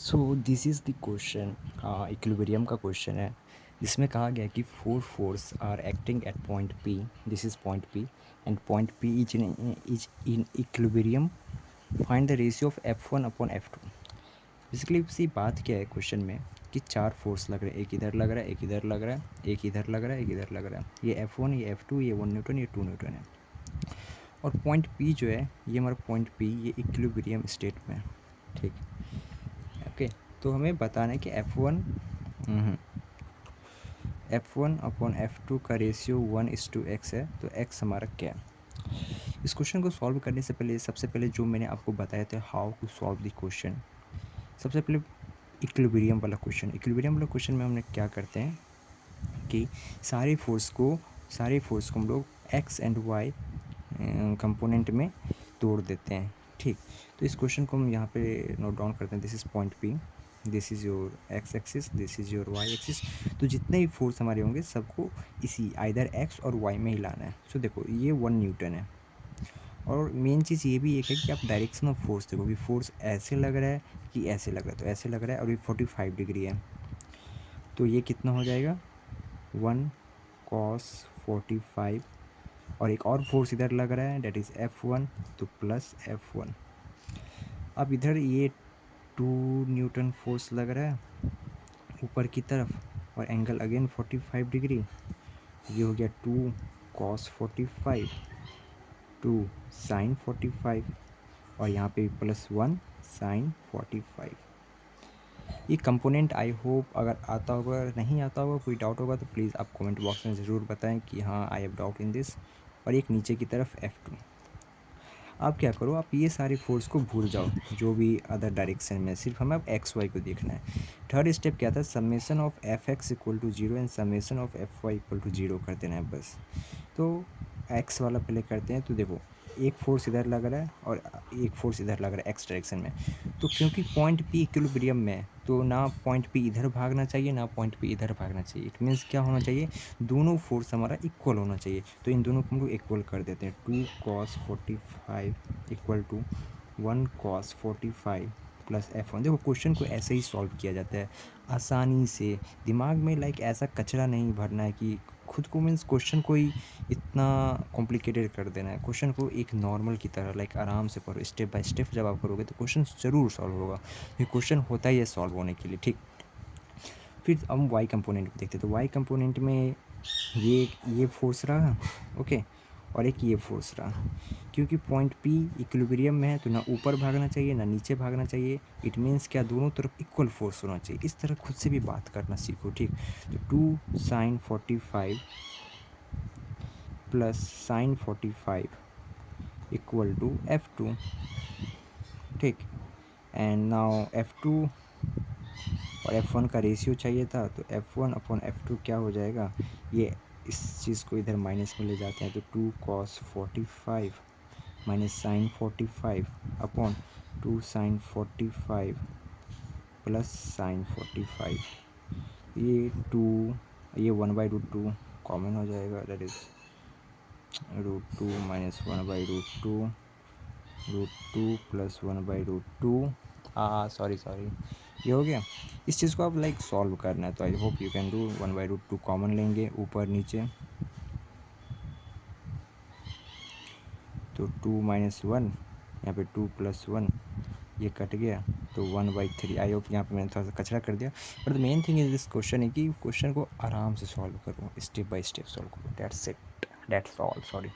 So this is the question, equilibrium का question है जिसमें कहा गया है कि four force are acting at point P, this is point P and point P is in equilibrium, find the ratio of F1 upon F2। Basically इसी बात क्या है क्वेश्चन में कि चार फोर्स लग रहे हैं, एक इधर लग रहा है, एक इधर लग रहा है, एक इधर लग रहा है, एक इधर लग रहा है। ये F1, ये F2, ये 1 न्यूटन, ये 2 न्यूटन है। और पॉइंट पी जो है, ये हमारा पॉइंट पी ये इक्विलिब्रियम स्टेट में है। ठीक, ओके। तो हमें बताना है कि F1 अपॉन F2 का रेशियो 1:x है, तो x हमारा क्या है। इस क्वेश्चन को सॉल्व करने से पहले सबसे पहले जो मैंने आपको बताया था how to solve the question, सबसे पहले इक्विलिब्रियम वाला क्वेश्चन में हमने क्या करते हैं कि सारे फोर्स को हम लोग x एंड y कंपोनेंट में तोड़ देते हैं। ठीक, तो इस क्वेश्चन को हम यहाँ पे नोट डाउन करते हैं। This is point P, this is your X axis, this is your Y axis. तो जितने भी फोर्स हमारे होंगे सबको इसी आइदर एक्स और वाई में ही लाना है। सो देखो ये 1 न्यूटन है, और मेन चीज़ ये भी एक है कि आप डायरेक्शन ऑफ फोर्स देखो कि फोर्स ऐसे लग रहा है कि ऐसे लग रहा है, तो ऐसे लग रहा है और ये 45 डिग्री है, तो ये कितना हो जाएगा 1 cos 45, और एक और फोर्स इधर लग रहा है डेट इज़ F1, तो प्लस F1। अब इधर ये 2 न्यूटन फोर्स लग रहा है ऊपर की तरफ, और एंगल अगेन 45 डिग्री। ये हो गया 2 cos 45, 2 sin 45, और यहाँ पे प्लस 1 sin 45। ये कंपोनेंट आई होप अगर आता होगा, नहीं आता होगा, कोई डाउट होगा तो प्लीज़ आप कमेंट बॉक्स में ज़रूर बताएं कि हाँ I have doubt in this. और एक नीचे की तरफ F2। आप क्या करो, आप ये सारे फोर्स को भूल जाओ जो भी अदर डायरेक्शन में, सिर्फ हमें अब एक्स वाई को देखना है। थर्ड स्टेप क्या था, summation of F X equal to 0 and summation of F Y equal to 0 कर देना है बस। तो एक्स वाला पहले करते हैं। तो देखो एक फोर्स इधर लग रहा है और एक फोर्स इधर लग रहा है एक्स डायरेक्शन में, तो क्योंकि पॉइंट पी इक्विलिब्रियम में है तो ना पॉइंट पी इधर भागना चाहिए ना पॉइंट पी इधर भागना चाहिए। इट मीन्स क्या होना चाहिए, दोनों फोर्स हमारा इक्वल होना चाहिए। तो इन दोनों को हम लोग इक्वल कर देते हैं। 2 cos 45 equal to 1 cos 45 plus F1। देखो क्वेश्चन को ऐसे ही सॉल्व किया जाता है आसानी से, दिमाग में लाइक ऐसा कचरा नहीं भरना है कि खुद को, मीन्स क्वेश्चन को ही इतना कॉम्प्लिकेटेड कर देना है। क्वेश्चन को एक नॉर्मल की तरह लाइक आराम से पढ़ो, स्टेप बाय स्टेप जब आप करोगे तो क्वेश्चन ज़रूर सॉल्व होगा। ये क्वेश्चन होता ही है सॉल्व होने के लिए। ठीक, फिर हम वाई कंपोनेंट में देखते हैं। तो वाई कंपोनेंट में ये फोर्स रहा, ओके, और एक ये फोर्स रहा। क्योंकि पॉइंट पी इक्विलिब्रियम में है तो ना ऊपर भागना चाहिए ना नीचे भागना चाहिए। इट मीन्स क्या, दोनों तरफ इक्वल फोर्स होना चाहिए। इस तरह खुद से भी बात करना सीखो। ठीक, तो 2 sin 45 plus sin 45 equal to F2। ठीक, एंड नाउ F2 और F1 का रेशियो चाहिए था, तो F1 अपॉन F2 क्या हो जाएगा, ये इस चीज़ को इधर माइनस में ले जाते हैं, तो 2 cos 45 minus sine 45 upon 2 sin 45 plus sine 45। ये 2, ये 1/√2 कॉमन हो जाएगा, that is √2 minus 1/√2, √2 plus 1/√2। Sorry ये हो गया। इस चीज़ को आप लाइक सॉल्व करना है तो I hope you can do. 1/√2 common लेंगे ऊपर नीचे, तो 2 माइनस 1, यहाँ पे 2 प्लस 1, ये कट गया तो 1/3। आई होप यहाँ पे मैंने थोड़ा सा कचरा कर दिया, but the main thing is this question है कि क्वेश्चन को आराम से सॉल्व करो, स्टेप बाय स्टेप सॉल्व करो। That's it, that's all, sorry.